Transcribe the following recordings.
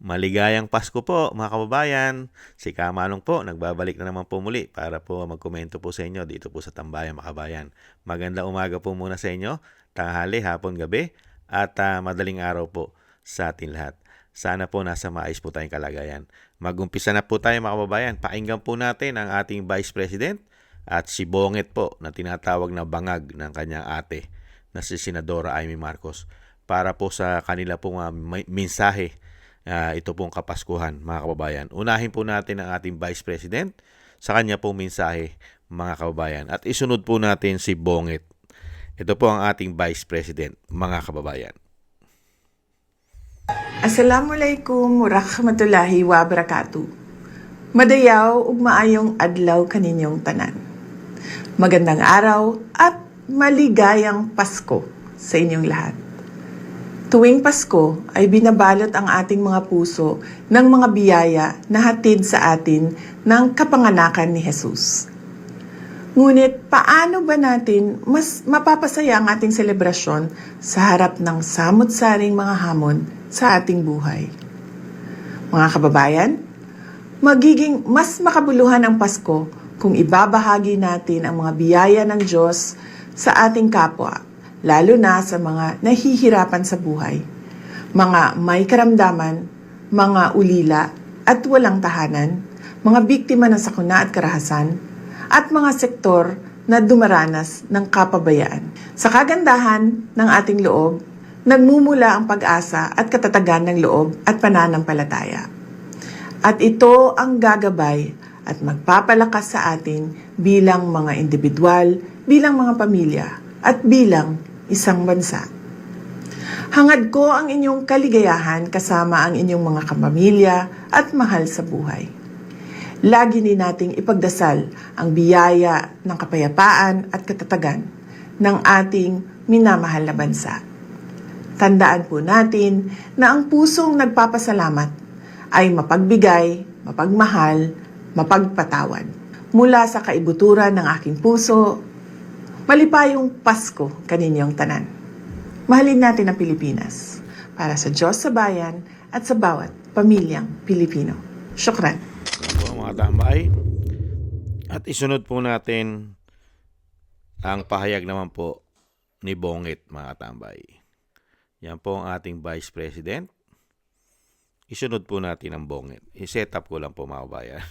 Maligayang Pasko po mga kababayan. Si Kamanong po, nagbabalik na naman po muli para po magkomento po sa inyo dito po sa Tambayan mga kababayan. Magandang umaga po muna sa inyo, tanghali, hapon, gabi, at madaling araw po sa atin lahat. Sana po nasa maayos po tayong kalagayan. Magumpisa na po tayo mga kababayan. Pakinggan po natin ang ating Vice President at si Bonget po na tinatawag na bangag ng kanyang ate na si Senadora Amy Marcos para po sa kanila pong mensahe ito pong Kapaskuhan mga kababayan. Unahin po natin ang ating Vice President sa kanya pong mensahe mga kababayan at isunod po natin si Bonget. Ito po ang ating Vice President mga kababayan. Assalamualaikum warahmatullahi wabarakatuh. Madayaw ug maayong adlaw kaninyong tanan. Magandang araw at maligayang Pasko sa inyong lahat. Tuwing Pasko ay binabalot ang ating mga puso ng mga biyaya na hatid sa atin ng kapanganakan ni Jesus. Ngunit paano ba natin mas mapapasaya ang ating selebrasyon sa harap ng samot-saring mga hamon sa ating buhay? Mga kababayan, magiging mas makabuluhan ang Pasko kung ibabahagi natin ang mga biyaya ng Diyos sa ating kapwa, lalo na sa mga nahihirapan sa buhay, mga may karamdaman, mga ulila at walang tahanan, mga biktima ng sakuna at karahasan, at mga sektor na dumaranas ng kapabayaan. Sa kagandahan ng ating loob, nagmumula ang pag-asa at katatagan ng loob at pananampalataya. At ito ang gagabay at magpapalakas sa atin bilang mga individual, bilang mga pamilya, at bilang isang bansa. Hangad ko ang inyong kaligayahan kasama ang inyong mga kapamilya at mahal sa buhay. Lagi din nating ipagdasal ang biyaya ng kapayapaan at katatagan ng ating minamahal na bansa. Tandaan po natin na ang pusong nagpapasalamat ay mapagbigay, mapagmahal, mapagpatawad. Mula sa kaibuturan ng aking puso, malipayong Pasko kaninyong tanan. Mahalin natin ang Pilipinas para sa Diyos sa bayan at sa bawat pamilyang Pilipino. Syukran. Po mga tambay. At isunod po natin ang pahayag naman po ni Bonget mga tambay. Yan po ang ating Vice President. Isunod po natin ang Bonget. I-set up ko lang po mga kabayan.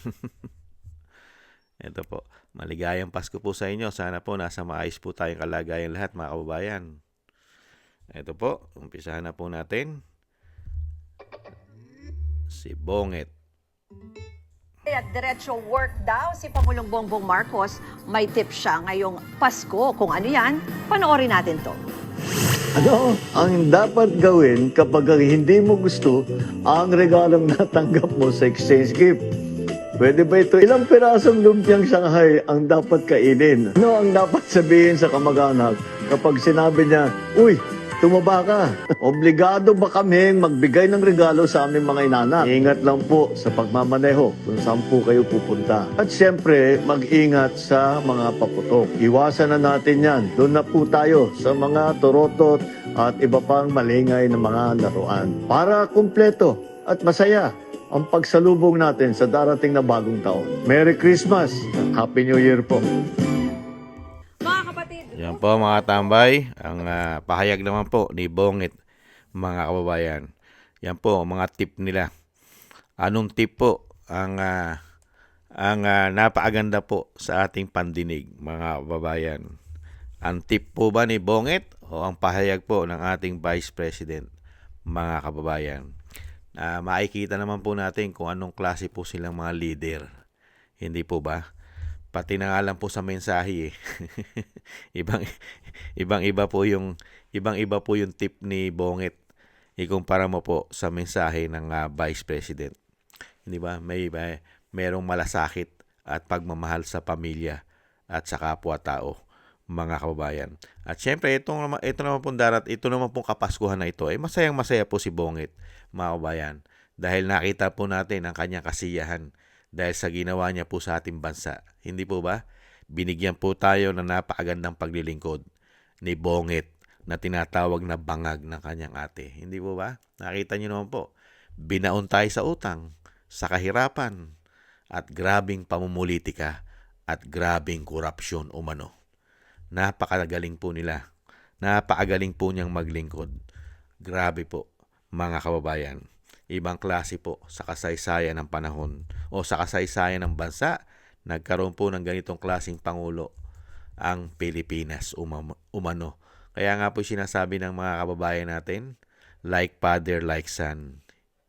Ito po. Maligayang Pasko po sa inyo. Sana po nasa maayos po tayong kalagayan lahat mga kababayan. Ito po. Umpisahan na po natin. Si Bonget. At diretso work daw si Pangulong Bongbong Marcos. May tip siya ngayong Pasko. Kung ano yan, panoorin natin to. Ano ang dapat gawin kapag hindi mo gusto ang regalong natanggap mo sa exchange gift? Pwede ba ito? Ilang pirasong lumpiang Shanghai ang dapat kainin? Ano ang dapat sabihin sa kamag-anak kapag sinabi niya, "Uy, tumaba ka"? Obligado ba kaming magbigay ng regalo sa aming mga inanak? Ingat lang po sa pagmamaneho kung saan po kayo pupunta. At siyempre, mag-ingat sa mga paputok. Iwasan na natin yan. Doon na po tayo sa mga torotot at iba pang malingay na mga laruan. Para kumpleto at masaya ang pagsalubong natin sa darating na bagong taon. Merry Christmas! Happy New Year po! Mga kapatid, Yan po mga tambay. Ang pahayag naman po ni Bonget mga kababayan. Yan po mga tip nila. Anong tip po ang napakaganda po sa ating pandinig mga kababayan? Ang tip po ba ni Bonget o ang pahayag po ng ating Vice President mga kababayan? Makikita naman po natin kung anong klase po silang mga leader. Hindi po ba? Pati na nga lang po sa mensahe eh. ibang-iba po yung tip ni Bonget. Ikumpara mo po sa mensahe ng Vice President. Hindi ba? Merong malasakit at pagmamahal sa pamilya at sa kapwa-tao mga kababayan. At syempre, ito naman pong Kapaskuhan na ito, masayang-masaya po si Bonget, mga kababayan. Dahil nakita po natin ang kanyang kasiyahan dahil sa ginawa niya po sa ating bansa. Hindi po ba? Binigyan po tayo ng napakagandang paglilingkod ni Bonget na tinatawag na bangag ng kanyang ate. Hindi po ba? Nakita niyo naman po. Binaon tayo sa utang, sa kahirapan, at grabing pamumulitika at grabing korupsyon umano. Napakagaling po nila. Napakagaling po niyang maglingkod. Grabe po, mga kababayan. Ibang klase po sa kasaysayan ng panahon o sa kasaysayan ng bansa, nagkaroon po ng ganitong klaseng Pangulo ang Pilipinas umano. Kaya nga po sinasabi ng mga kababayan natin, like father, like son.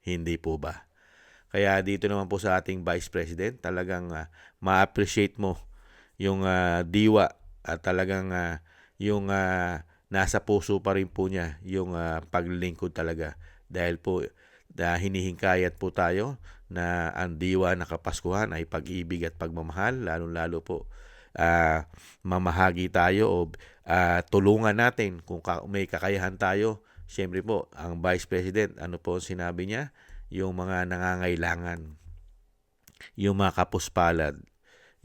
Hindi po ba? Kaya dito naman po sa ating Vice President, talagang ma-appreciate mo yung diwa at talagang yung nasa puso pa rin po niya yung paglilingkod talaga. Dahil po hinihingkayat po tayo na ang diwa ng Kapaskuhan ay pag-ibig at pagmamahal, lalong-lalo po mamahagi tayo o tulungan natin kung may kakayahan tayo. Siyempre po, ang Vice President, ano po ang sinabi niya? Yung mga nangangailangan, yung mga kapuspalad,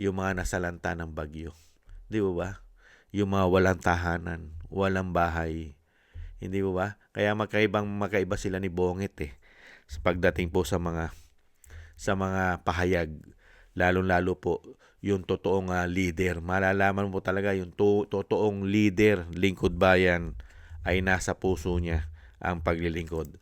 yung mga nasalanta ng bagyo. Di ba? Yung mga walang tahanan, walang bahay. Hindi ba? Kaya magkaiba sila ni Bongit sa pagdating po sa mga pahayag, lalong-lalo po yung totoong leader. Malalaman mo talaga yung totoong leader, lingkod bayan, ay nasa puso niya ang paglilingkod.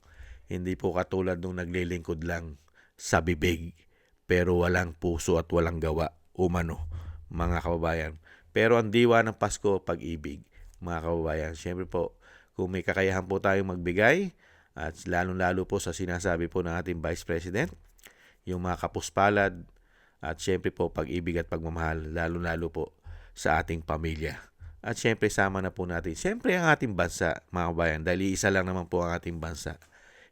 Hindi po katulad nung naglilingkod lang sa bibig pero walang puso at walang gawa umano, mga kababayan. Pero ang diwa ng Pasko, pag-ibig, mga kababayan. Siyempre po, kung may kakayahan po tayong magbigay, at lalong-lalo po sa sinasabi po ng ating Vice President, yung mga kapuspalad, at siyempre po pag-ibig at pagmamahal, lalong-lalo po sa ating pamilya. At siyempre sama na po natin, siyempre ang ating bansa, mga kababayan, dahil isa lang naman po ang ating bansa.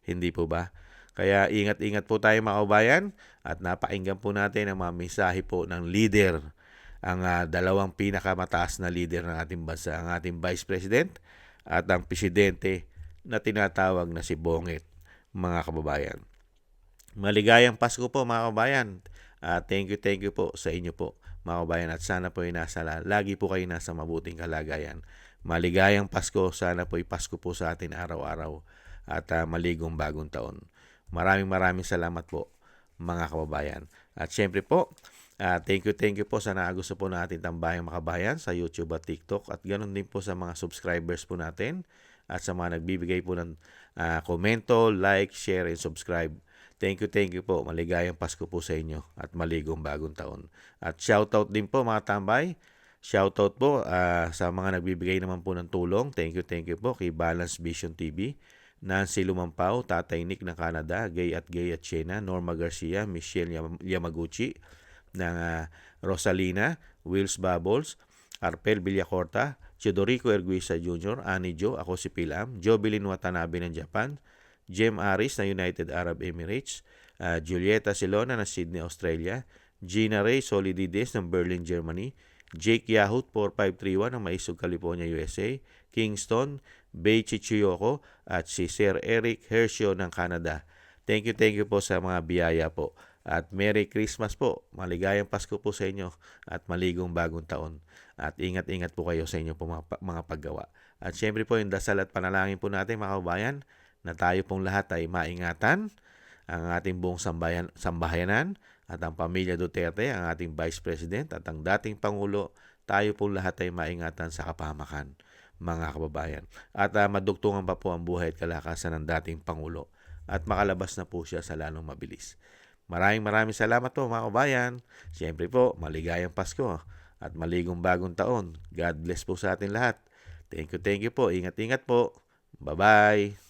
Hindi po ba? Kaya ingat-ingat po tayo mga kababayan at napakinggan po natin ang mga mensahe po ng leader, ang dalawang pinakamataas na leader ng ating bansa, ang ating Vice President at ang Presidente na tinatawag na si Bongit, mga kababayan. Maligayang Pasko po mga kababayan. Thank you po sa inyo po mga kababayan at sana po lagi po kayo nasa mabuting kalagayan. Maligayang Pasko, sana po Pasko po sa atin araw-araw at maligong bagong taon. Maraming salamat po mga kababayan. At syempre po, thank you po sa gusto po natin Tambayang Makabayan sa YouTube at TikTok at ganoon din po sa mga subscribers po natin at sa mga nagbibigay po ng komento, like, share, and subscribe. Thank you po. Maligayang Pasko po sa inyo at maligong bagong taon. At shoutout din po mga tambay. Shoutout po sa mga nagbibigay naman po ng tulong. Thank you po kay Balance Vision TV, Nancy Lumampao, Tatay Nick ng Canada, Gay at Siena, Norma Garcia, Michelle Yamaguchi ng Rosalina, Wills Bubbles, Arpel Villacorta, Chidorico Erguisa Jr., Annie Jo, ako si Pilam, Jovelyn Watanabe ng Japan, Jem Aris na United Arab Emirates, Julieta Silona ng Sydney, Australia, Gina Ray Solidides ng Berlin, Germany, Jake Yahut 4531 ng Maisog, California, USA, Kingston, Bei Chichiyoko at si Sir Eric Hershio ng Canada. Thank you po sa mga biyaya po. At Merry Christmas po. Maligayang Pasko po sa inyo at maligong bagong taon. At ingat-ingat po kayo sa inyo po mga paggawa. At syempre po yung dasal at panalangin po natin mga kababayan na tayo pong lahat ay maingatan, ang ating buong sambahayanan at ang pamilya Duterte, ang ating Vice President at ang dating Pangulo, tayo pong lahat ay maingatan sa kapahamakan, mga kababayan. At madugtungan pa po ang buhay at kalakasan ng dating Pangulo at makalabas na po siya sa lalong mabilis. Maraming salamat po mga kababayan. Siyempre po, maligayang Pasko at maligong bagong taon. God bless po sa atin lahat. Thank you po. Ingat-ingat po. Bye-bye.